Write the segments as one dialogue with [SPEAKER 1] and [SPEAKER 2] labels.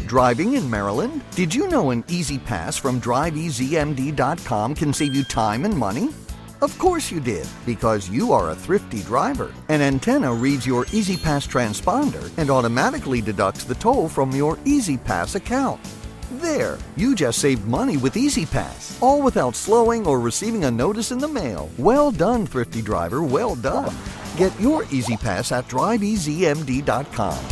[SPEAKER 1] Driving in Maryland? Did you know an Easy Pass from DriveEasyMD.com can save you time and money? Of course you did, because you are a thrifty driver. An antenna reads your Easy Pass transponder and automatically deducts the toll from your Easy Pass account. There, you just saved money with Easy Pass, all without slowing or receiving a notice in the mail. Well done, thrifty driver, well done. Get your Easy Pass at DriveEasyMD.com.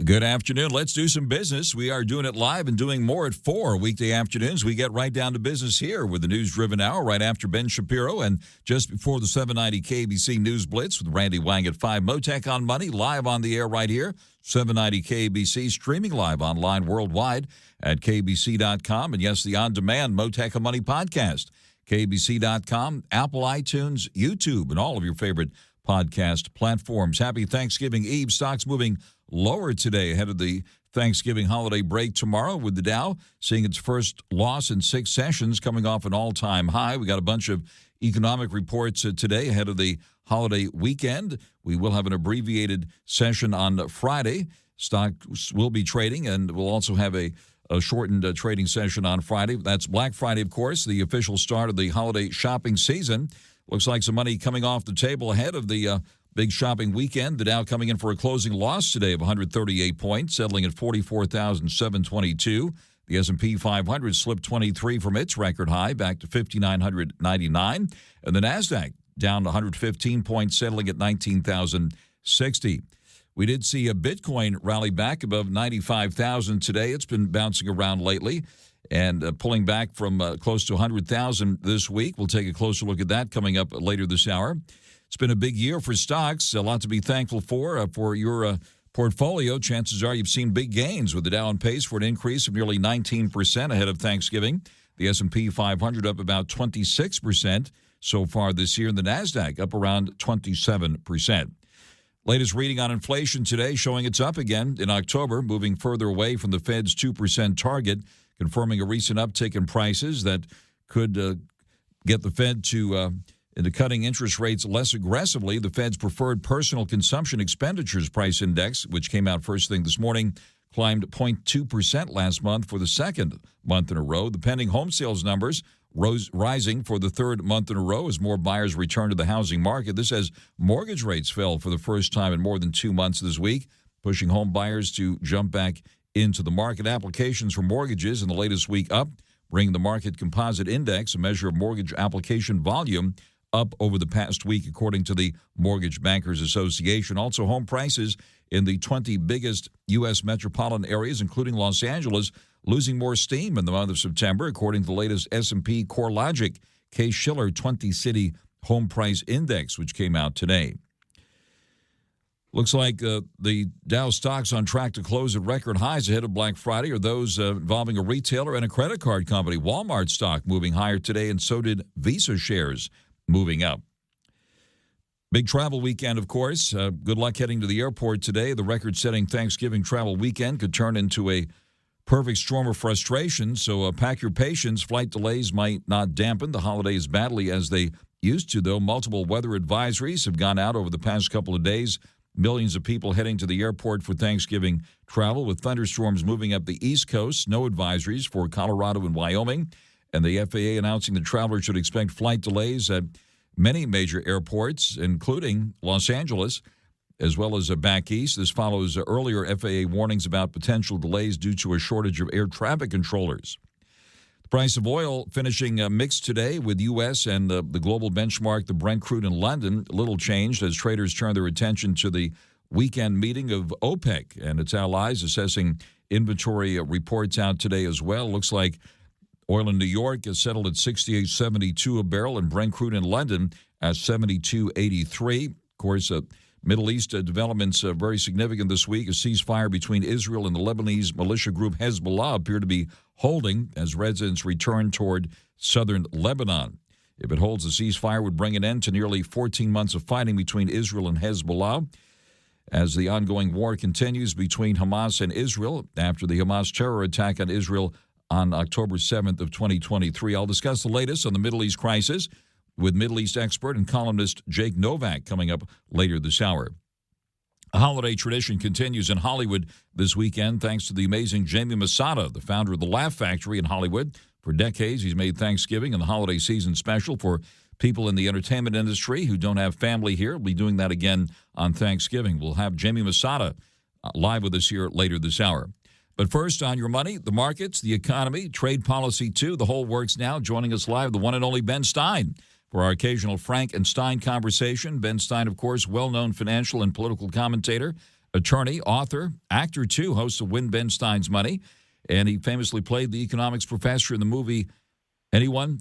[SPEAKER 2] Good afternoon. Let's do some business. We are doing it live and doing more at 4 weekday afternoons. We get right down to business here with the News-Driven Hour right after Ben Shapiro and just before the 790 KBC News Blitz with Randy Wang at 5. Mottek On Money live on the air right here. 790 KBC streaming live online worldwide at kbc.com. And yes, the on-demand Mottek On Money podcast. kbc.com, Apple, iTunes, YouTube, and all of your favorite podcast platforms. Happy Thanksgiving Eve. Stocks moving lower today ahead of the Thanksgiving holiday break tomorrow, with the Dow seeing its first loss in 6 sessions, coming off an all-time high. We got a bunch of economic reports today ahead of the holiday weekend. We will have an abbreviated session on Friday. Stocks will be trading, and we'll also have a shortened trading session on Friday. That's Black Friday, of course, the official start of the holiday shopping season. Looks like some money coming off the table ahead of the big shopping weekend. The Dow coming in for a closing loss today of 138 points, settling at 44,722. The S&P 500 slipped 23 from its record high back to 5,999. And the NASDAQ down 115 points, settling at 19,060. We did see a Bitcoin rally back above 95,000 today. It's been bouncing around lately and pulling back from close to 100,000 this week. We'll take a closer look at that coming up later this hour. It's been a big year for stocks, a lot to be thankful for your portfolio. Chances are you've seen big gains, with the Dow on pace for an increase of nearly 19% ahead of Thanksgiving. The S&P 500 up about 26% so far this year, and the NASDAQ up around 27%. Latest reading on inflation today showing it's up again in October, moving further away from the Fed's 2% target, confirming a recent uptick in prices that could get the Fed to into cutting interest rates less aggressively. The Fed's preferred personal consumption expenditures price index, which came out first thing this morning, climbed 0.2% last month for the second month in a row. The pending home sales numbers rising for the third month in a row as more buyers return to the housing market. This as mortgage rates fell for the first time in more than 2 months this week, pushing home buyers to jump back into the market. Applications for mortgages in the latest week up, bringing the market composite index, a measure of mortgage application volume, up over the past week, according to the Mortgage Bankers Association. Also, home prices in the 20 biggest U.S. metropolitan areas, including Los Angeles, losing more steam in the month of September, according to the latest S&P CoreLogic Case-Shiller 20-City Home Price Index, which came out today. Looks like the Dow stocks on track to close at record highs ahead of Black Friday are those involving a retailer and a credit card company. Walmart stock moving higher today, and so did Visa shares moving up. Big travel weekend, of course. Good luck heading to the airport today. The record-setting Thanksgiving travel weekend could turn into a perfect storm of frustration, so pack your patience. Flight delays might not dampen the holiday as badly as they used to, though. Multiple weather advisories have gone out over the past couple of days. Millions of people heading to the airport for Thanksgiving travel, with thunderstorms moving up the East Coast, snow advisories for Colorado and Wyoming, and the FAA announcing that travelers should expect flight delays at many major airports, including Los Angeles, as well as back east. This follows earlier FAA warnings about potential delays due to a shortage of air traffic controllers. The price of oil finishing mixed today, with U.S. and the global benchmark, the Brent crude in London, little changed as traders turn their attention to the weekend meeting of OPEC and its allies, assessing inventory reports out today as well. Looks like oil in New York is settled at $68.72 a barrel, and Brent crude in London at $72.83. Of course, Middle East developments very significant this week. A ceasefire between Israel and the Lebanese militia group Hezbollah appear to be holding as residents return toward southern Lebanon. If it holds, the ceasefire would bring an end to nearly 14 months of fighting between Israel and Hezbollah, as the ongoing war continues between Hamas and Israel after the Hamas terror attack on Israel on October 7th of 2023. I'll discuss the latest on the Middle East crisis with Middle East expert and columnist Jake Novak coming up later this hour. A holiday tradition continues in Hollywood this weekend thanks to the amazing Jamie Masada, the founder of the Laugh Factory in Hollywood. For decades, he's made Thanksgiving and the holiday season special for people in the entertainment industry who don't have family here. We'll be doing that again on Thanksgiving. We'll have Jamie Masada live with us here later this hour. But first, on your money, the markets, the economy, trade policy, too. The whole works now. Joining us live, the one and only Ben Stein for our occasional Frank and Stein conversation. Ben Stein, of course, well-known financial and political commentator, attorney, author, actor, too, host of Win Ben Stein's Money. And he famously played the economics professor in the movie Anyone?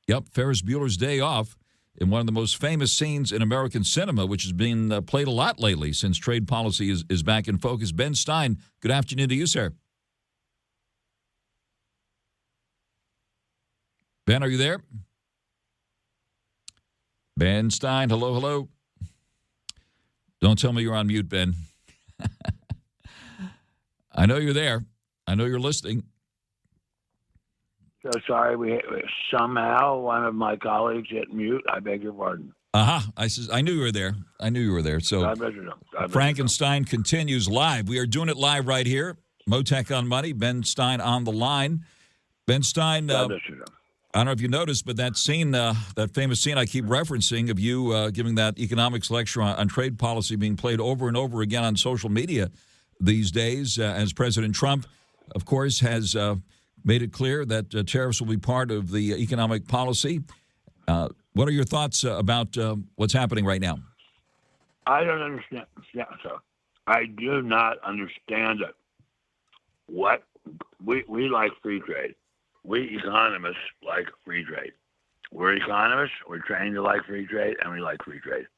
[SPEAKER 2] Yep, Ferris Bueller's Day Off, in one of the most famous scenes in American cinema, which has been played a lot lately since trade policy is back in focus. Ben Stein, good afternoon to you, sir. Ben, are you there? Ben Stein, hello. Don't tell me you're on mute, Ben. I know you're there. I know you're listening.
[SPEAKER 3] So sorry, we somehow one of my colleagues hit mute. I beg your pardon.
[SPEAKER 2] I knew you were there. So
[SPEAKER 3] God bless you.
[SPEAKER 2] Frankenstein continues live. We are doing it live right here. Mottek On Money. Ben Stein on the line. Ben Stein.
[SPEAKER 3] God bless you.
[SPEAKER 2] I don't know if you noticed, but that scene, that famous scene I keep referencing of you giving that economics lecture on trade policy being played over and over again on social media these days, as President Trump, of course, has made it clear that tariffs will be part of the economic policy. What are your thoughts about what's happening right now?
[SPEAKER 3] I don't understand. Yeah, so I do not understand it. What we like free trade. We economists like free trade. We're economists. We're trained to like free trade, and we like free trade.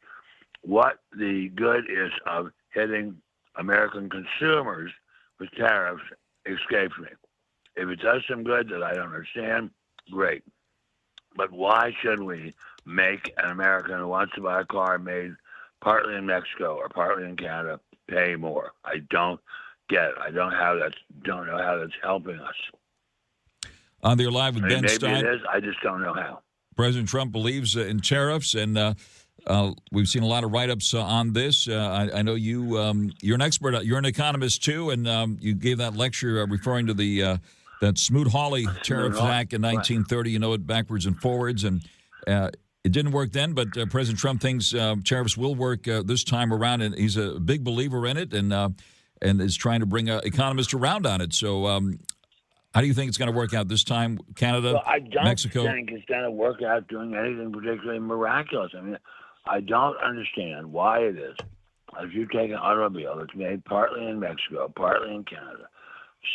[SPEAKER 3] What the good is of hitting American consumers with tariffs escapes me. If it does some good that I don't understand, great. But why should we make an American who wants to buy a car made partly in Mexico or partly in Canada pay more? I don't get it. I don't know how that's helping us.
[SPEAKER 2] On there live with Ben Stein.
[SPEAKER 3] Maybe it is. I just don't know how.
[SPEAKER 2] President Trump believes in tariffs, and we've seen a lot of write-ups on this. I know you're an expert. You're an economist too, and you gave that lecture referring to the that Smoot-Hawley tariff hack in 1930. You know it backwards and forwards, and it didn't work then. But President Trump thinks tariffs will work this time around, and he's a big believer in it, and is trying to bring economists around on it. So. How do you think it's going to work out this time? Canada,
[SPEAKER 3] well, I don't
[SPEAKER 2] Mexico?
[SPEAKER 3] think it's going to work out doing anything particularly miraculous. I mean, I don't understand why it is. If you take an automobile that's made partly in Mexico, partly in Canada,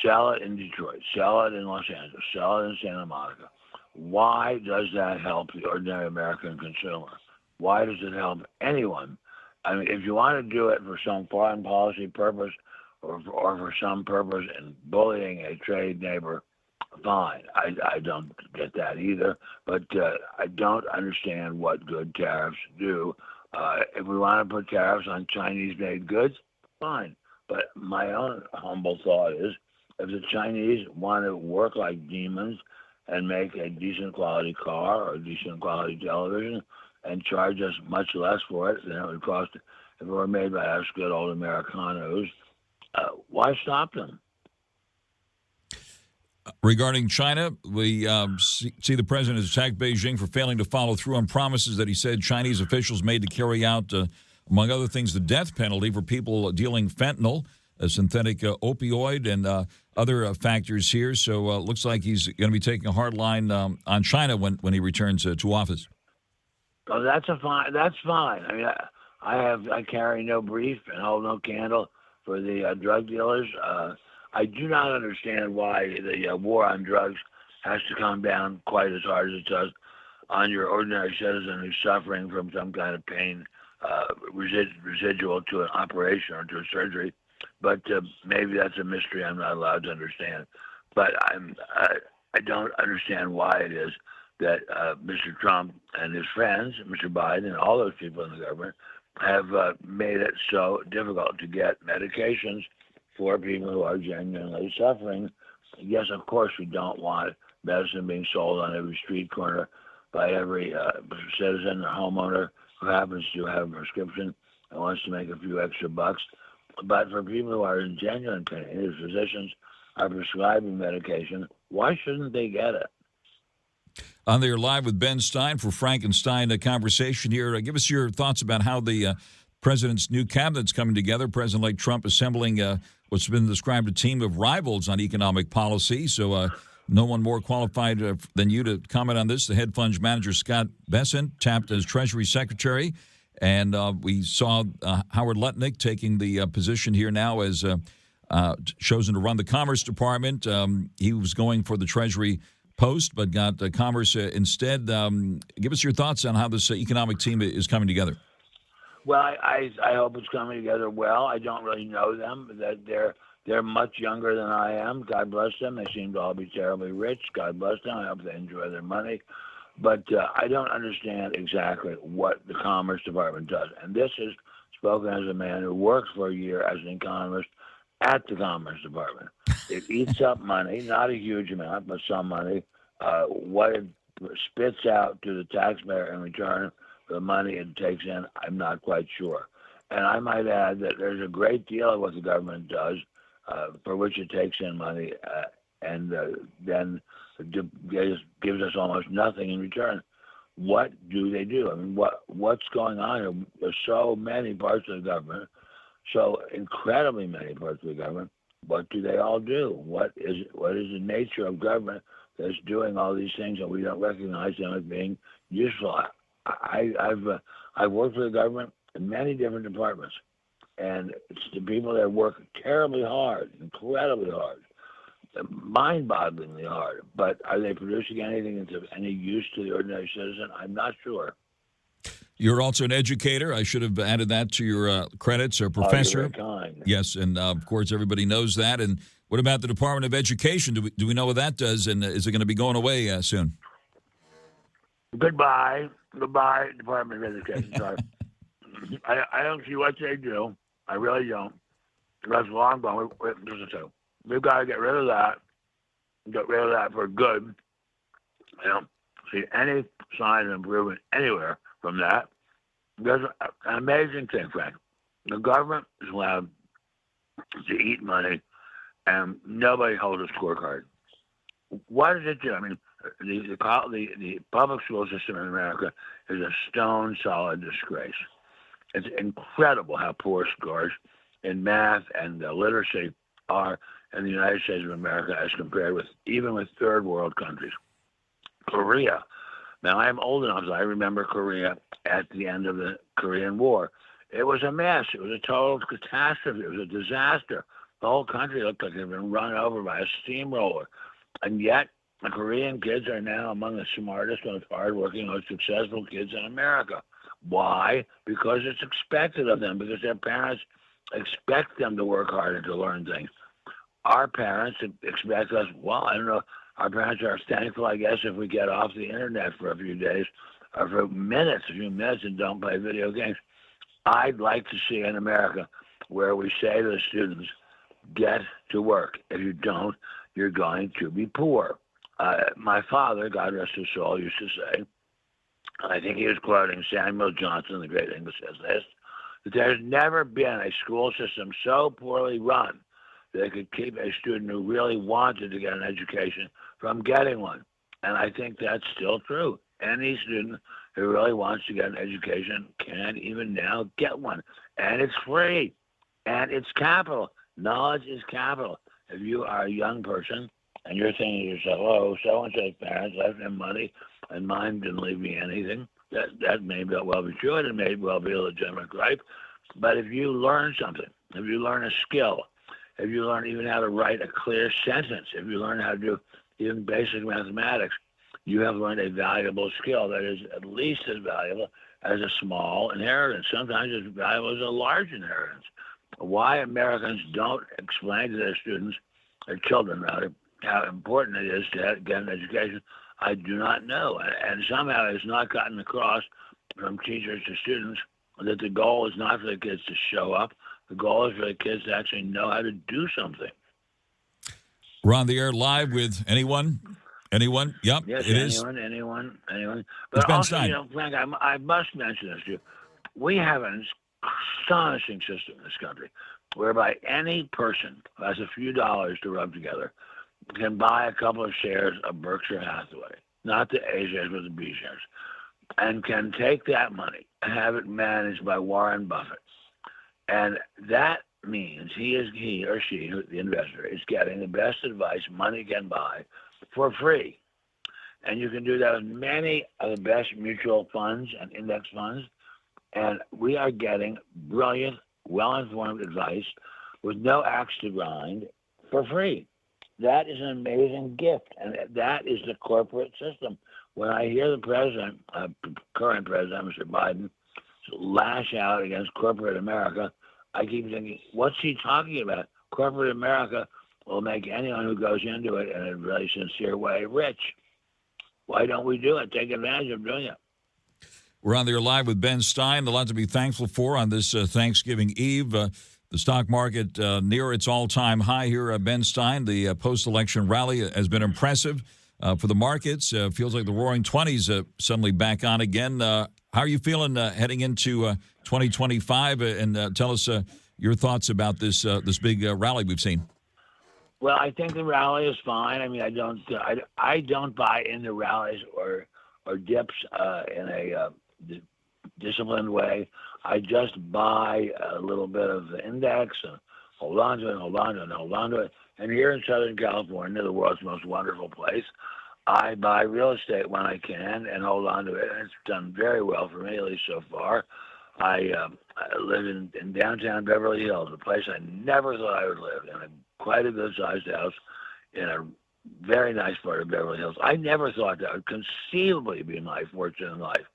[SPEAKER 3] sell it in Detroit, sell it in Los Angeles, sell it in Santa Monica, why does that help the ordinary American consumer? Why does it help anyone? I mean, if you want to do it for some foreign policy purpose, or for some purpose in bullying a trade neighbor, fine. I don't get that either, but I don't understand what good tariffs do. If we want to put tariffs on Chinese-made goods, fine. But my own humble thought is, if the Chinese want to work like demons and make a decent quality car or a decent quality television and charge us much less for it than it would cost if it were made by us good old Americanos, why stop them?
[SPEAKER 2] Regarding China, we see the president has attacked Beijing for failing to follow through on promises that he said Chinese officials made to carry out, among other things, the death penalty for people dealing fentanyl, a synthetic opioid, and other factors here. So it looks like he's going to be taking a hard line on China when he returns to office.
[SPEAKER 3] Oh, that's fine. That's fine. I mean, I carry no brief and hold no candle for the drug dealers. I do not understand why the war on drugs has to come down quite as hard as it does on your ordinary citizen who's suffering from some kind of pain residual to an operation or to a surgery. But maybe that's a mystery I'm not allowed to understand. But I don't understand why it is that Mr. Trump and his friends, Mr. Biden, and all those people in the government have made it so difficult to get medications for people who are genuinely suffering. Yes, of course, we don't want medicine being sold on every street corner by every citizen or homeowner who happens to have a prescription. and wants to make a few extra bucks. But for people who are in genuine pain, if physicians are prescribing medication, why shouldn't they get it?
[SPEAKER 2] On there live with Ben Stein for Frankenstein conversation here. Give us your thoughts about how the president's new cabinet's coming together. President-elect Trump assembling what's been described a team of rivals on economic policy. So no one more qualified than you to comment on this. The hedge fund manager, Scott Bessent, tapped as Treasury Secretary. And we saw Howard Lutnick taking the position here now as chosen to run the Commerce Department. He was going for the Treasury post, but got Commerce instead. Give us your thoughts on how this economic team is coming together.
[SPEAKER 3] Well, I hope it's coming together well. I don't really know them. That they're much younger than I am. God bless them. They seem to all be terribly rich. God bless them. I hope they enjoy their money. But I don't understand exactly what the Commerce Department does. And this is spoken as a man who worked for a year as an economist at the Commerce Department. It eats up money, not a huge amount, but some money. What it spits out to the taxpayer in return for the money it takes in, I'm not quite sure. And I might add that there's a great deal of what the government does for which it takes in money and then gives us almost nothing in return. What do they do? I mean, what's going on? There's so many parts of the government, so incredibly many parts of the government. What do they all do? What is the nature of government that's doing all these things and we don't recognize them as being useful? I've worked for the government in many different departments, and it's the people that work terribly hard, incredibly hard, mind-bogglingly hard. But are they producing anything that's of any use to the ordinary citizen? I'm not sure.
[SPEAKER 2] You're also an educator. I should have added that to your credits, or professor.
[SPEAKER 3] Oh, you're very kind.
[SPEAKER 2] Yes, and of course everybody knows that. And what about the Department of Education? Do we know what that does, and is it going to be going away soon?
[SPEAKER 3] Goodbye, Department of Education. Sorry. I don't see what they do. I really don't. That's long gone. We've got to get rid of that. Get rid of that for good. I don't see any sign of improvement anywhere from that. There's an amazing thing, Frank. The government is allowed to eat money, and nobody holds a scorecard. What does it do? I mean, the public school system in America is a stone-solid disgrace. It's incredible how poor scores in math and literacy are in the United States of America as compared with even with third world countries. Korea. Now, I'm old enough, so I remember Korea at the end of the Korean War. It was a mess. It was a total catastrophe. It was a disaster. The whole country looked like it had been run over by a steamroller. And yet, the Korean kids are now among the smartest, most hardworking, most successful kids in America. Why? Because it's expected of them, because their parents expect them to work hard and to learn things. Our parents expect us, well, I don't know, our parents are thankful, I guess, if we get off the internet for a few days or for a few minutes and don't play video games. I'd like to see in America where we say to the students, get to work. If you don't, you're going to be poor. My father, God rest his soul, used to say, and I think he was quoting Samuel Johnson, the great English essayist, that there's never been a school system so poorly run that it could keep a student who really wanted to get an education from getting one. And I think that's still true. Any student who really wants to get an education can even now get one. And it's free. And it's capital. Knowledge is capital. If you are a young person and you're thinking to yourself, oh, so-and-so's parents left him money and mine didn't leave me anything, that may well be true, and it may well be a legitimate gripe. But if you learn something, if you learn a skill, if you learn even how to write a clear sentence, if you learn how to do even basic mathematics, you have learned a valuable skill that is at least as valuable as a small inheritance, sometimes as valuable as a large inheritance. Why Americans don't explain to their students, their children rather, how important it is to get an education, I do not know. And somehow it's not gotten across from teachers to students that the goal is not for the kids to show up. The goal is for the kids to actually know how to do something.
[SPEAKER 2] We're on the air live with anyone? Anyone? Yep,
[SPEAKER 3] yes,
[SPEAKER 2] it is.
[SPEAKER 3] Anyone.
[SPEAKER 2] It's
[SPEAKER 3] But
[SPEAKER 2] Ben
[SPEAKER 3] also,
[SPEAKER 2] Stein.
[SPEAKER 3] Frank, I must mention this to you. We have an astonishing system in this country whereby any person who has a few dollars to rub together can buy a couple of shares of Berkshire Hathaway, not the A shares, but the B shares, and can take that money and have it managed by Warren Buffett. And that means he or she, the investor, is getting the best advice money can buy for free. And you can do that with many of the best mutual funds and index funds. And we are getting brilliant, well-informed advice with no axe to grind for free. That is an amazing gift, and that is the corporate system. When I hear the president, current president, Mr. Biden, lash out against corporate America, I keep thinking, what's he talking about? Corporate America will make anyone who goes into it in a really sincere way rich. Why don't we do it? Take advantage of doing it.
[SPEAKER 2] We're on there live with Ben Stein. A lot to be thankful for on this Thanksgiving Eve. The stock market near its all-time high here. Ben Stein, the post-election rally has been impressive for the markets. Feels like the Roaring Twenties suddenly back on again. How are you feeling heading into 2025? And tell us your thoughts about this big rally we've seen.
[SPEAKER 3] Well, I think the rally is fine. I mean, I don't buy into rallies or dips in a disciplined way. I just buy a little bit of the index and hold on to it, hold on to it, and hold on to it. And here in Southern California, the world's most wonderful place, I buy real estate when I can and hold on to it. And it's done very well for me, at least so far. I live in downtown Beverly Hills, a place I never thought I would live in, quite a good-sized house in a very nice part of Beverly Hills. I never thought that would conceivably be my fortune in life.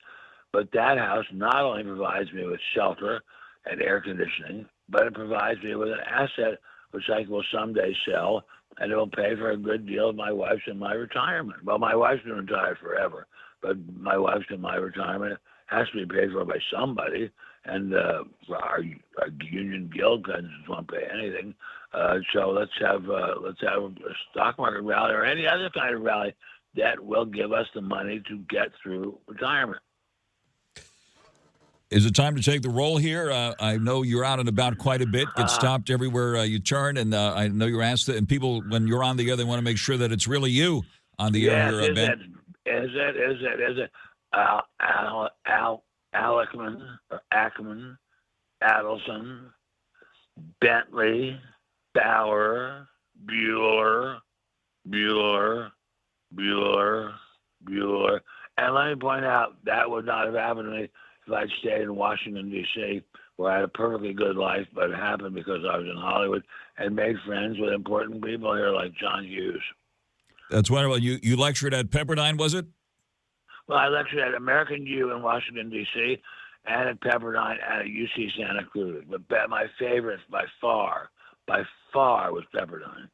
[SPEAKER 3] But that house not only provides me with shelter and air conditioning, but it provides me with an asset which I will someday sell, and it will pay for a good deal of my wife's and my retirement. Well, my wife's been retired forever, but my wife's and my retirement has to be paid for by somebody, and our union guild pensions won't pay anything. So let's have a stock market rally or any other kind of rally that will give us the money to get through retirement.
[SPEAKER 2] Is it time to take the roll here? I know you're out and about quite a bit, get stopped everywhere you turn, and I know you're asked, and people, when you're on the air, they want to make sure that it's really you on the air here, Ben.
[SPEAKER 3] Is it? Ackman, Adelson, Bentley, Bauer, Bueller. And let me point out, that would not have happened to me if I'd stayed in Washington, D.C., where I had a perfectly good life, but it happened because I was in Hollywood and made friends with important people here like John Hughes.
[SPEAKER 2] That's wonderful. You lectured at Pepperdine, was it?
[SPEAKER 3] Well, I lectured at American U in Washington, D.C., and at Pepperdine and at UC Santa Cruz. But my favorite by far was Pepperdine.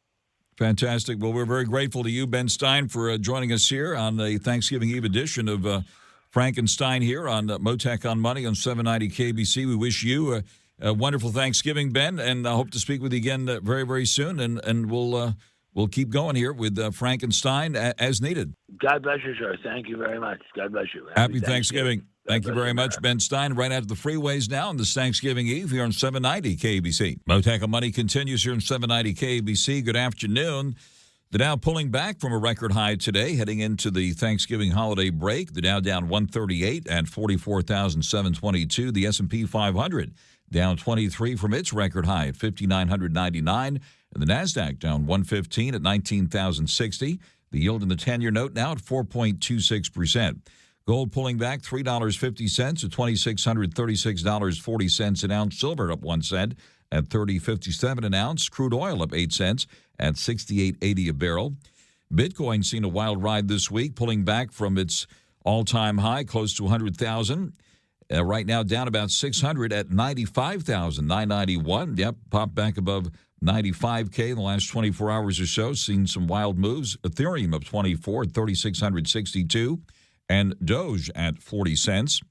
[SPEAKER 2] Fantastic. Well, we're very grateful to you, Ben Stein, for joining us here on the Thanksgiving Eve edition of Frankenstein here on Mottek On Money on 790 KBC. We wish you a wonderful Thanksgiving, Ben, and I hope to speak with you again very, very soon, and we'll keep going here with Frankenstein as needed.
[SPEAKER 3] God bless you, sir. Thank you very much. God bless you.
[SPEAKER 2] Happy Thanksgiving. Thank you very much, Ben Stein. Right out of the freeways now on this Thanksgiving Eve here on 790 KBC. Mottek On Money continues here on 790 KBC. Good afternoon. The Dow pulling back from a record high today, heading into the Thanksgiving holiday break. The Dow down 138 at 44,722. The S&P 500 down 23 from its record high at 5,999. And the NASDAQ down 115 at 19,060. The yield in the 10-year note now at 4.26%. Gold pulling back $3.50 to $2,636.40 an ounce. Silver up 1 cent at $30.57 an ounce. Crude oil up 8 cents at $68.80 a barrel. Bitcoin seen a wild ride this week, pulling back from its all-time high, close to 100,000. Right now down about 600 at 95,991. Yep, popped back above 95K in the last 24 hours or so. Seen some wild moves. Ethereum up 24 at 3,662. And Doge at 40 cents.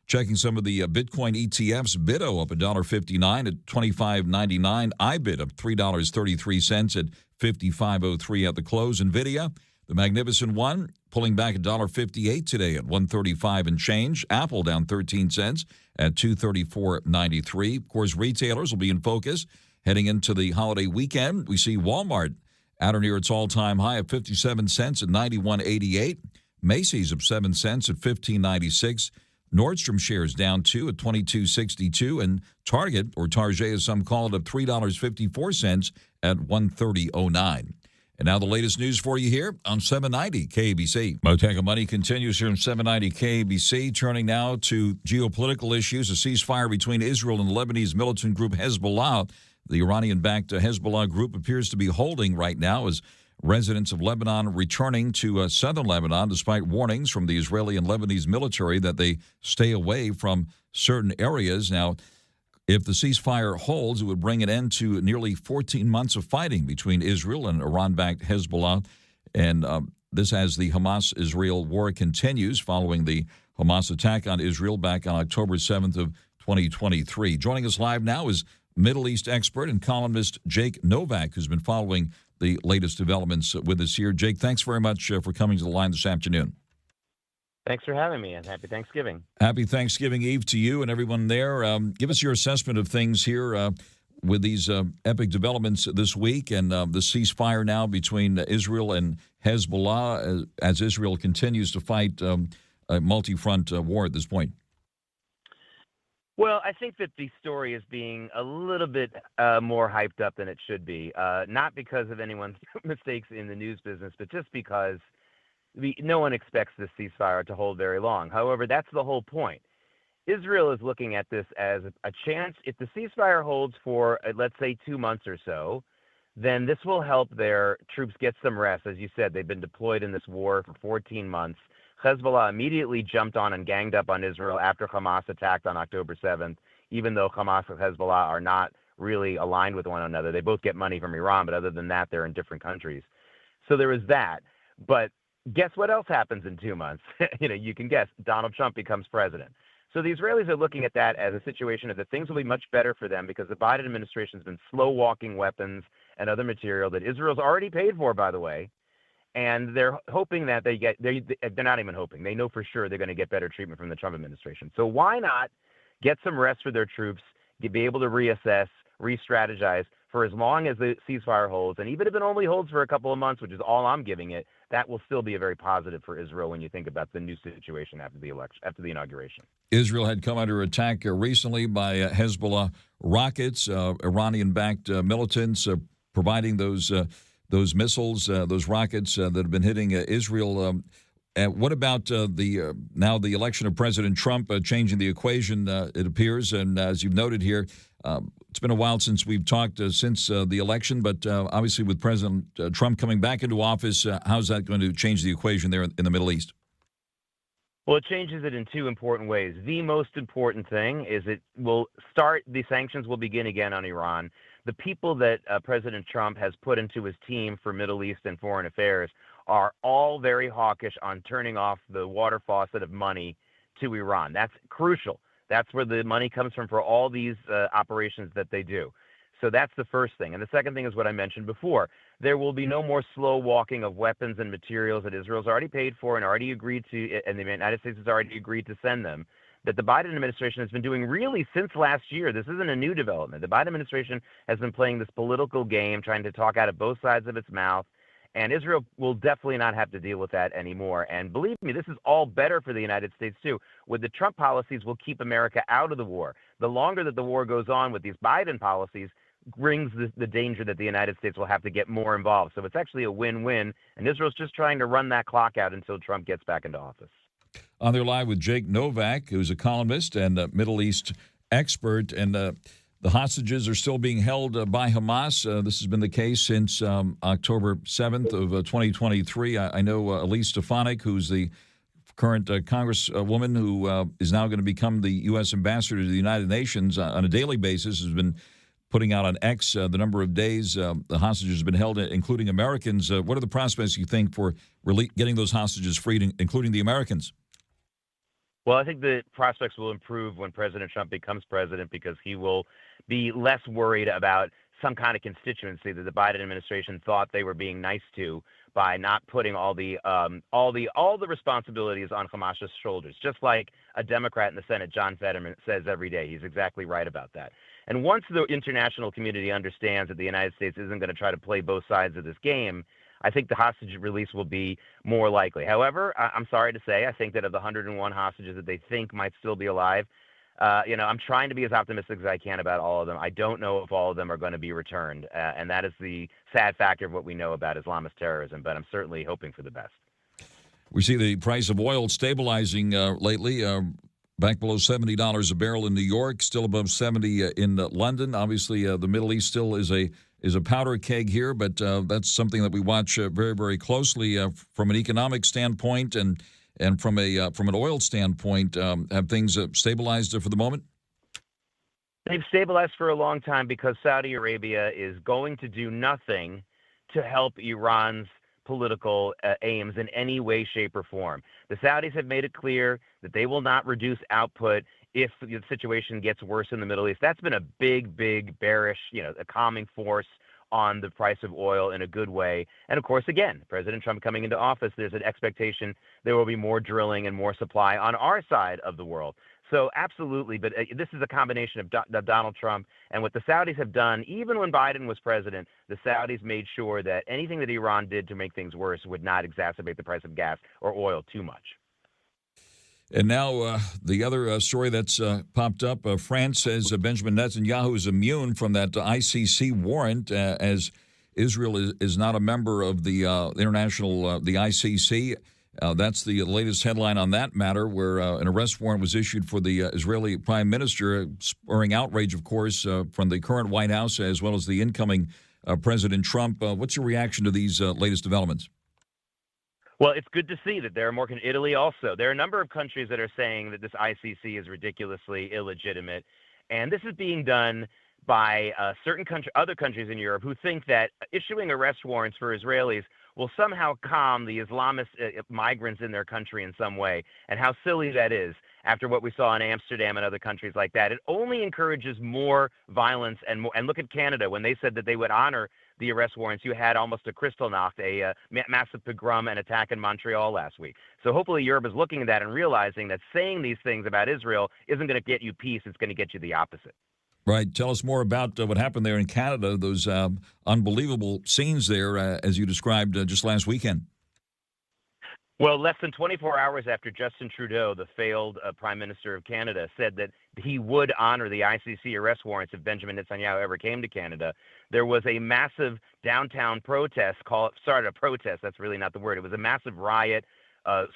[SPEAKER 2] Checking some of the Bitcoin ETFs, BITO up $1.59 at $25.99. IBIT up $3.33 at $55.03 at the close. NVIDIA The Magnificent One pulling back $1.58 today at $135 and change. Apple down 13 cents at $234.93. Of course, retailers will be in focus heading into the holiday weekend. We see Walmart at or near its all-time high at 57 cents at 91.88. Macy's up 7 cents at 15.96. Nordstrom shares down 2 at 22.62, and Target, or Target as some call it, up $3.54 at 130.09. And now the latest news for you here on 790 KABC. Mottek On Money continues here on 790 KABC, turning now to geopolitical issues. A ceasefire between Israel and the Lebanese militant group Hezbollah. The Iranian-backed Hezbollah group appears to be holding right now as residents of Lebanon returning to southern Lebanon despite warnings from the Israeli and Lebanese military that they stay away from certain areas. Now, if the ceasefire holds, it would bring an end to nearly 14 months of fighting between Israel and Iran-backed Hezbollah. And this as the Hamas-Israel war continues following the Hamas attack on Israel back on October 7th of 2023. Joining us live now is Middle East expert and columnist Jake Novak, who's been following the latest developments with us here. Jake, thanks very much for coming to the line this afternoon.
[SPEAKER 4] Thanks for having me, and happy Thanksgiving. Happy
[SPEAKER 2] Thanksgiving Eve to you and everyone there. Give us your assessment of things here with these epic developments this week and the ceasefire now between Israel and Hezbollah as Israel continues to fight a multi-front war at this point.
[SPEAKER 4] Well, I think that the story is being a little bit more hyped up than it should be, not because of anyone's mistakes in the news business, but just because no one expects this ceasefire to hold very long. However, that's the whole point. Israel is looking at this as a chance. If the ceasefire holds for, let's say, 2 months or so, then this will help their troops get some rest. As you said, they've been deployed in this war for 14 months. Hezbollah immediately jumped on and ganged up on Israel after Hamas attacked on October 7th, even though Hamas and Hezbollah are not really aligned with one another. They both get money from Iran, but other than that, they're in different countries. So there is that. But guess what else happens in 2 months? You can guess. Donald Trump becomes president. So the Israelis are looking at that as a situation that things will be much better for them because the Biden administration has been slow-walking weapons and other material that Israel's already paid for, by the way. And they're hoping that they're not even hoping. They know for sure they're going to get better treatment from the Trump administration. So why not get some rest for their troops, be able to reassess, re-strategize for as long as the ceasefire holds. And even if it only holds for a couple of months, which is all I'm giving it, that will still be a very positive for Israel when you think about the new situation after the election, after the inauguration.
[SPEAKER 2] Israel had come under attack recently by Hezbollah rockets, Iranian-backed militants providing those missiles, those rockets that have been hitting Israel. What about now the election of President Trump changing the equation, it appears? And as you've noted here, it's been a while since we've talked since the election, but obviously with President Trump coming back into office, how's that going to change the equation there in the Middle East?
[SPEAKER 4] Well, it changes it in two important ways. The most important thing is the sanctions will begin again on Iran. The people that President Trump has put into his team for Middle East and foreign affairs are all very hawkish on turning off the water faucet of money to Iran. That's crucial. That's where the money comes from for all these operations that they do. So that's the first thing. And the second thing is what I mentioned before. There will be no more slow walking of weapons and materials that Israel's already paid for and already agreed to, and the United States has already agreed to send them, that the Biden administration has been doing really since last year. This isn't a new development. The Biden administration has been playing this political game, trying to talk out of both sides of its mouth, and Israel will definitely not have to deal with that anymore. And believe me, this is all better for the United States, too. With the Trump policies, will keep America out of the war. The longer that the war goes on with these Biden policies, brings the danger that the United States will have to get more involved. So it's actually a win-win, and Israel's just trying to run that clock out until Trump gets back into office.
[SPEAKER 2] On their live with Jake Novak, who's a columnist and a Middle East expert, and the hostages are still being held by Hamas. This has been the case since October 7th of 2023. I know Elise Stefanik, who's the current congresswoman who is now going to become the U.S. ambassador to the United Nations on a daily basis, has been putting out on X the number of days the hostages have been held, including Americans. What are the prospects, you think, for getting those hostages freed, including the Americans?
[SPEAKER 4] Well, I think the prospects will improve when President Trump becomes president because he will be less worried about some kind of constituency that the Biden administration thought they were being nice to by not putting all the responsibilities on Hamas's shoulders, just like a Democrat in the Senate, John Fetterman, says every day. He's exactly right about that. And once the international community understands that the United States isn't going to try to play both sides of this game, I think the hostage release will be more likely. However, I'm sorry to say, I think that of the 101 hostages that they think might still be alive, I'm trying to be as optimistic as I can about all of them. I don't know if all of them are going to be returned, and that is the sad factor of what we know about Islamist terrorism, but I'm certainly hoping for the best. We see the price of oil stabilizing lately, back below $70 a barrel in New York, still above 70 in London. Obviously, the Middle East still is a powder keg here, but that's something that we watch very, very closely from an economic standpoint and from an oil standpoint. Have things stabilized for the moment? They've stabilized for a long time because Saudi Arabia is going to do nothing to help Iran's political aims in any way, shape, or form. The Saudis have made it clear that they will not reduce output if the situation gets worse in the Middle East. That's been a big, big bearish, a calming force on the price of oil in a good way. And of course, again, President Trump coming into office, there's an expectation there will be more drilling and more supply on our side of the world. So absolutely, but this is a combination of Donald Trump and what the Saudis have done. Even when Biden was president, the Saudis made sure that anything that Iran did to make things worse would not exacerbate the price of gas or oil too much. And now the other story that's popped up, France says Benjamin Netanyahu is immune from that ICC warrant as Israel is not a member of the the ICC. That's the latest headline on that matter, where an arrest warrant was issued for the Israeli prime minister, spurring outrage, of course, from the current White House as well as the incoming President Trump. What's your reaction to these latest developments? Well, it's good to see that there are more. Italy also. There are a number of countries that are saying that this ICC is ridiculously illegitimate, and this is being done by other countries in Europe who think that issuing arrest warrants for Israelis will somehow calm the Islamist migrants in their country in some way, and how silly that is after what we saw in Amsterdam and other countries like that. It only encourages more violence and look at Canada. When they said that they would honor the arrest warrants, you had almost a Kristallnacht, a massive pogrom and attack in Montreal last week. So hopefully Europe is looking at that and realizing that saying these things about Israel isn't going to get you peace, it's going to get you the opposite. Right. Tell us more about what happened there in Canada, those unbelievable scenes there, as you described just last weekend. Well, less than 24 hours after Justin Trudeau, the failed Prime Minister of Canada, said that he would honor the ICC arrest warrants if Benjamin Netanyahu ever came to Canada, there was a massive downtown protest. That's really not the word. It was a massive riot.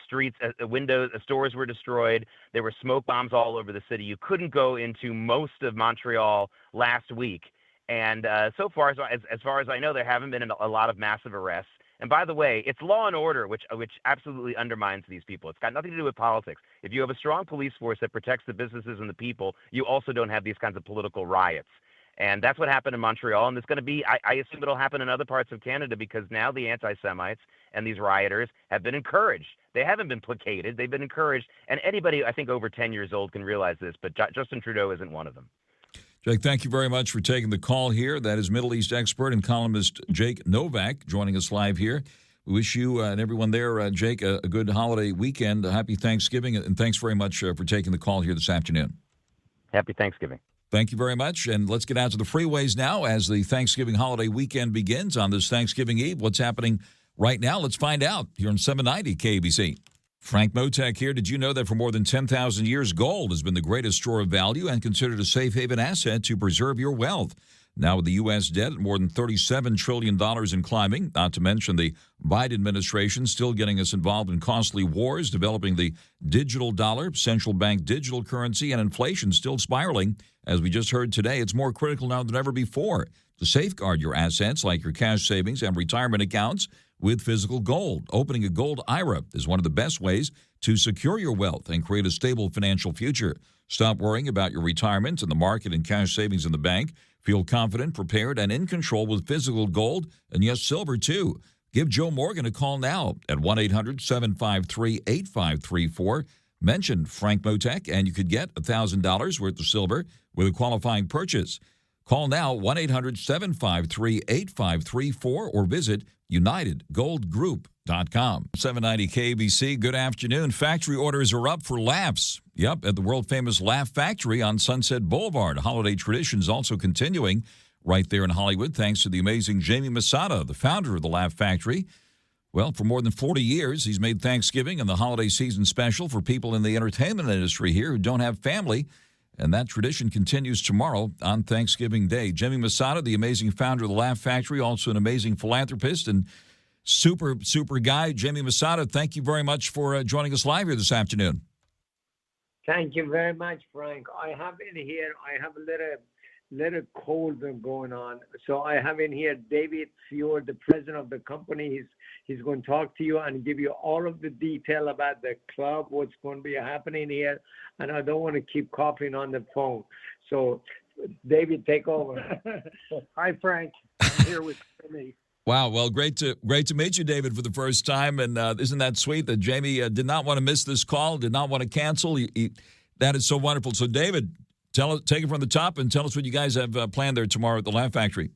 [SPEAKER 4] Streets, windows, stores were destroyed. There were smoke bombs all over the city. You couldn't go into most of Montreal last week. And so far, as far as I know, there haven't been a lot of massive arrests. And by the way, it's law and order, which absolutely undermines these people. It's got nothing to do with politics. If you have a strong police force that protects the businesses and the people, you also don't have these kinds of political riots. And that's what happened in Montreal. And it's going to be, I assume it'll happen in other parts of Canada, because now the anti-Semites and these rioters have been encouraged. They haven't been placated. They've been encouraged. And anybody, I think, over 10 years old can realize this, but Justin Trudeau isn't one of them. Jake, thank you very much for taking the call here. That is Middle East expert and columnist Jake Novak joining us live here. We wish you and everyone there, Jake, a good holiday weekend. Happy Thanksgiving, and thanks very much for taking the call here this afternoon. Happy Thanksgiving. Thank you very much, and let's get out to the freeways now as the Thanksgiving holiday weekend begins on this Thanksgiving Eve. What's happening right now? Let's find out here on 790 KBC. Frank Mottek here. Did you know that for more than 10,000 years, gold has been the greatest store of value and considered a safe haven asset to preserve your wealth? Now with the U.S. debt at more than $37 trillion and climbing, not to mention the Biden administration still getting us involved in costly wars, developing the digital dollar, central bank digital currency, and inflation still spiraling. As we just heard today, it's more critical now than ever before to safeguard your assets like your cash savings and retirement accounts with physical gold. Opening a gold IRA is one of the best ways to secure your wealth and create a stable financial future. Stop worrying about your retirement and the market and cash savings in the bank. Feel confident, prepared, and in control with physical gold, and yes, silver too. Give Joe Morgan a call now at 1-800-753-8534. Mention Frank Mottek, and you could get $1,000 worth of silver with a qualifying purchase.
[SPEAKER 2] Call now 1-800-753-8534 or visit UnitedGoldGroup.com. 790 KBC, good afternoon. Factory orders are up for laughs. Yep, at the world-famous Laugh Factory on Sunset Boulevard. Holiday traditions also continuing right there in Hollywood, thanks to the amazing Jamie Masada, the founder of the Laugh Factory. Well, for more than 40 years, he's made Thanksgiving and the holiday season special for people in the entertainment industry here who don't have family. And that tradition continues tomorrow on Thanksgiving Day. Jamie Masada, the amazing founder of the Laugh Factory, also an amazing philanthropist and super guy. Jamie Masada, thank you very much for joining us live here this afternoon.
[SPEAKER 5] Thank you very much, Frank. I have in here, I have a little cold going on. So I have in here David Fjord, the president of the company. He's going to talk to you and give you all of the detail about the club, what's going to be happening here. And I don't want to keep coughing on the phone. So, David, take over.
[SPEAKER 6] Hi, Frank. I'm here with me.
[SPEAKER 2] Wow. Well, great to meet you, David, for the first time. And isn't that sweet that Jamie did not want to miss this call, did not want to cancel? That is so wonderful. So, David, take it from the top and tell us what you guys have planned there tomorrow at the Laugh Factory.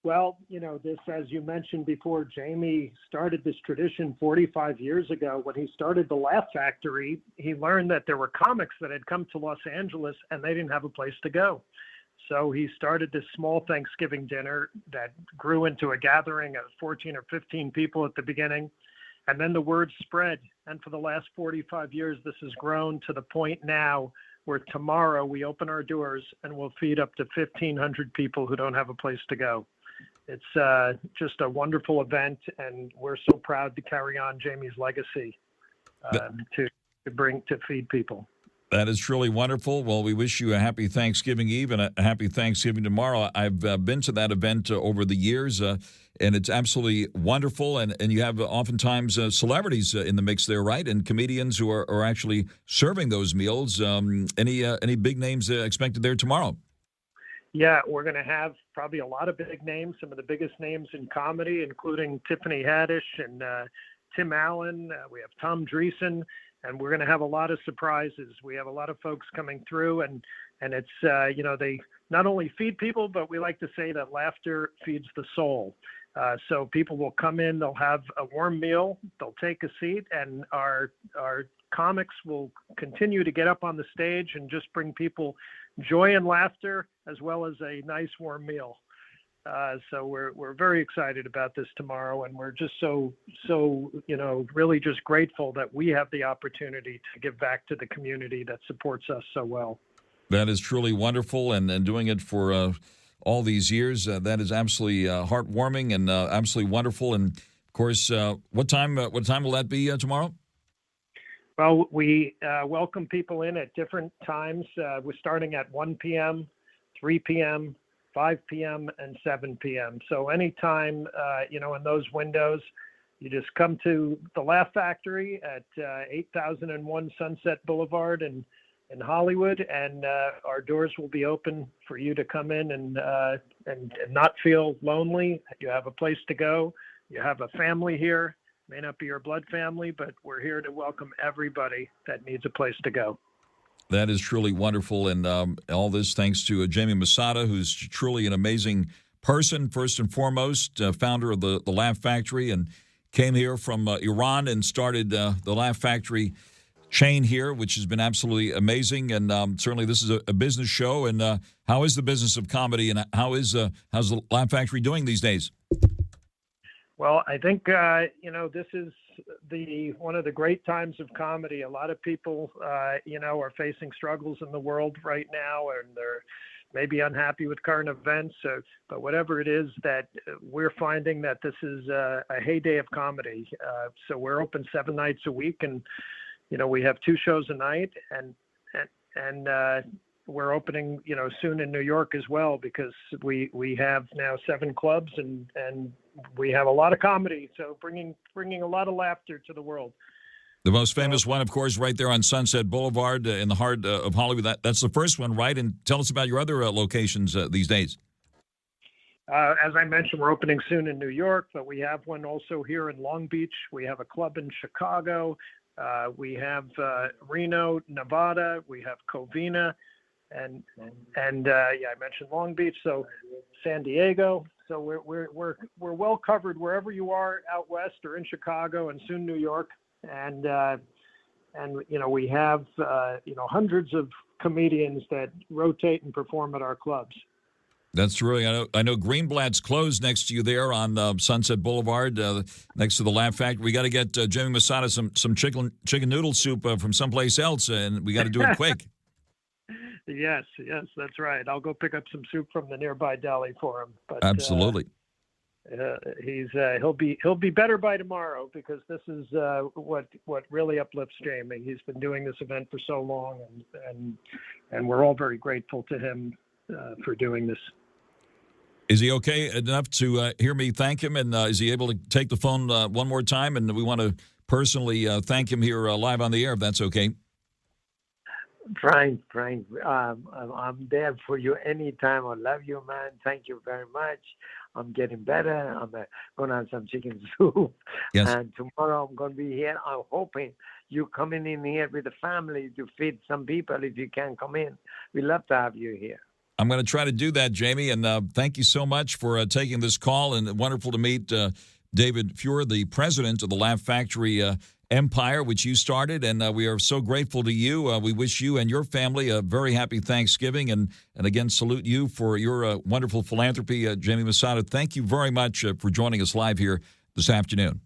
[SPEAKER 6] Well, this, as you mentioned before, Jamie started this tradition 45 years ago. When he started the Laugh Factory, he learned that there were comics that had come to Los Angeles and they didn't have a place to go. So he started this small Thanksgiving dinner that grew into a gathering of 14 or 15 people at the beginning. And then the word spread. And for the last 45 years, this has grown to the point now where tomorrow we open our doors and we'll feed up to 1,500 people who don't have a place to go. It's just a wonderful event, and we're so proud to carry on Jamie's legacy to feed people.
[SPEAKER 2] That is truly wonderful. Well, we wish you a happy Thanksgiving Eve and a happy Thanksgiving tomorrow. I've been to that event over the years, and it's absolutely wonderful. And you have oftentimes celebrities in the mix there, right? And comedians who are actually serving those meals. Any big names expected there tomorrow?
[SPEAKER 6] Yeah, we're going to have probably a lot of big names, some of the biggest names in comedy, including Tiffany Haddish and Tim Allen. We have Tom Dreesen, and we're going to have a lot of surprises. We have a lot of folks coming through, and it's, they not only feed people, but we like to say that laughter feeds the soul. So people will come in, they'll have a warm meal, they'll take a seat, and our comics will continue to get up on the stage and just bring people joy and laughter, as well as a nice warm meal. So we're very excited about this tomorrow, and we're just so really just grateful that we have the opportunity to give back to the community that supports us so well.
[SPEAKER 2] That is truly wonderful, and doing it for all these years, that is absolutely heartwarming and absolutely wonderful. And of course, what time will that be tomorrow?
[SPEAKER 6] Well, we welcome people in at different times. We're starting at 1 p.m., 3 p.m., 5 p.m., and 7 p.m. So anytime, in those windows, you just come to the Laugh Factory at 8001 Sunset Boulevard in Hollywood, and our doors will be open for you to come in and not feel lonely. You have a place to go. You have a family here. May not be your blood family, but we're here to welcome everybody that needs a place to go.
[SPEAKER 2] That is truly wonderful, and all this thanks to Jamie Masada, who's truly an amazing person, first and foremost, founder of the Laugh Factory, and came here from Iran and started the Laugh Factory chain here, which has been absolutely amazing. And certainly this is a business show. And how is the business of comedy, and how's the Laugh Factory doing these days?
[SPEAKER 6] Well, I think, this is one of the great times of comedy. A lot of people, are facing struggles in the world right now, and they're maybe unhappy with current events. But whatever it is, that we're finding that this is a heyday of comedy. So we're open 7 nights a week, and, we have 2 shows a night, and we're opening, soon in New York as well, because we have now 7 clubs, and we have a lot of comedy, so bringing a lot of laughter to the world.
[SPEAKER 2] The most famous one, of course, right there on Sunset Boulevard in the heart of Hollywood. That's the first one, right? And tell us about your other locations these days.
[SPEAKER 6] As I mentioned, we're opening soon in New York, but we have one also here in Long Beach. We have a club in Chicago. We have Reno, Nevada. We have Covina. and I mentioned Long Beach, so San Diego. So we're well covered wherever you are out west or in Chicago and soon New York, and we have hundreds of comedians that rotate and perform at our clubs.
[SPEAKER 2] That's terrific. I know Greenblatt's closed next to you there on Sunset Boulevard, next to the Laugh Factory. We got to get Jimmy Masada some chicken noodle soup from someplace else, and we got to do it quick.
[SPEAKER 6] Yes, that's right. I'll go pick up some soup from the nearby deli for him. But,
[SPEAKER 2] absolutely.
[SPEAKER 6] He'll be better by tomorrow, because this is what really uplifts Jamie. He's been doing this event for so long, and we're all very grateful to him for doing this.
[SPEAKER 2] Is he okay enough to hear me thank him? And is he able to take the phone one more time? And we want to personally thank him here live on the air, if that's okay.
[SPEAKER 5] Frank, I'm there for you anytime. I love you, man. Thank you very much. I'm getting better. I'm going to have some chicken soup.
[SPEAKER 2] Yes.
[SPEAKER 5] And tomorrow I'm going to be here. I'm hoping you coming in here with the family to feed some people if you can come in. We'd love to have you here.
[SPEAKER 2] I'm going to try to do that, Jamie. And thank you so much for taking this call. And wonderful to meet David Fuhr, the president of the Laugh Factory Empire, which you started, and we are so grateful to you. We wish you and your family a very happy Thanksgiving, and again, salute you for your wonderful philanthropy. Jamie Masada, thank you very much for joining us live here this afternoon.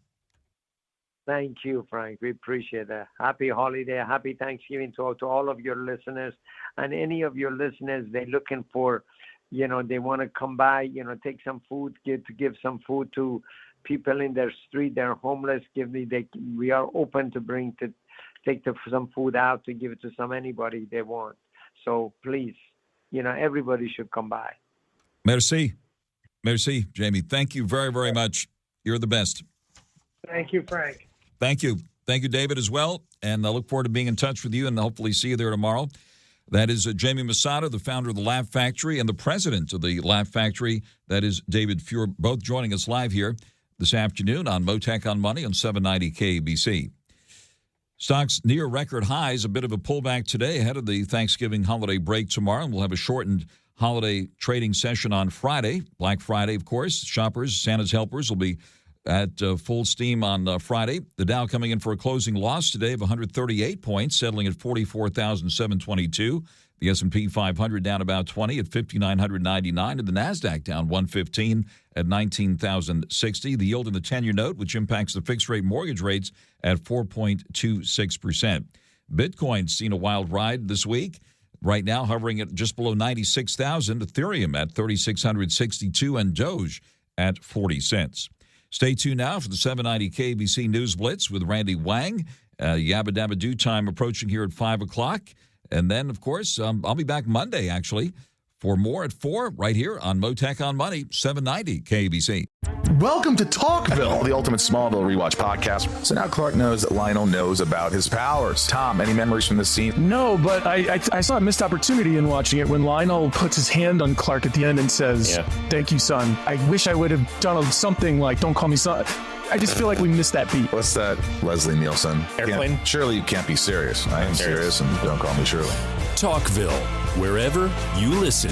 [SPEAKER 5] Thank you, Frank. We appreciate that. Happy holiday, happy Thanksgiving to all of your listeners, and any of your listeners, they're looking for, they want to come by, take some food, give some food to people in their street, they're homeless. We are open to take some food out to give it to anybody they want. So please, everybody should come by.
[SPEAKER 2] Merci, Jamie. Thank you very, very much. You're the best.
[SPEAKER 6] Thank you, Frank.
[SPEAKER 2] Thank you, David, as well. And I look forward to being in touch with you, and hopefully see you there tomorrow. That is Jamie Masada, the founder of the Laugh Factory, and the president of the Laugh Factory. That is David Fuhr, both joining us live here this afternoon on Mottek On Money on 790 KBC. Stocks near record highs, a bit of a pullback today ahead of the Thanksgiving holiday break tomorrow. And we'll have a shortened holiday trading session on Friday, Black Friday, of course. Shoppers, Santa's helpers will be at full steam on Friday. The Dow coming in for a closing loss today of 138 points, settling at 44,722. The S&P 500 down about 20 at 5,999, and the NASDAQ down 115 at 19,060. The yield in the 10-year note, which impacts the fixed-rate mortgage rates, at 4.26%. Bitcoin's seen a wild ride this week. Right now, hovering at just below 96,000. Ethereum at 3,662, and Doge at 40 cents. Stay tuned now for the 790 KBC News Blitz with Randy Wang. Yabba Dabba Doo time approaching here at 5 o'clock. And then, of course, I'll be back Monday, actually, for more at 4 right here on Mottek On Money, 790 KBC.
[SPEAKER 7] Welcome to Talkville, the ultimate Smallville rewatch podcast. So now Clark knows that Lionel knows about his powers. Tom, any memories from this scene?
[SPEAKER 8] No, but I saw a missed opportunity in watching it when Lionel puts his hand on Clark at the end and says, "Thank you, son." I wish I would have done something like, "Don't call me son." I just feel like we missed that beat.
[SPEAKER 7] What's that, Leslie Nielsen?
[SPEAKER 9] Airplane?
[SPEAKER 7] Surely you can't be serious. I am serious, and don't call me Shirley.
[SPEAKER 9] Talkville, wherever you listen.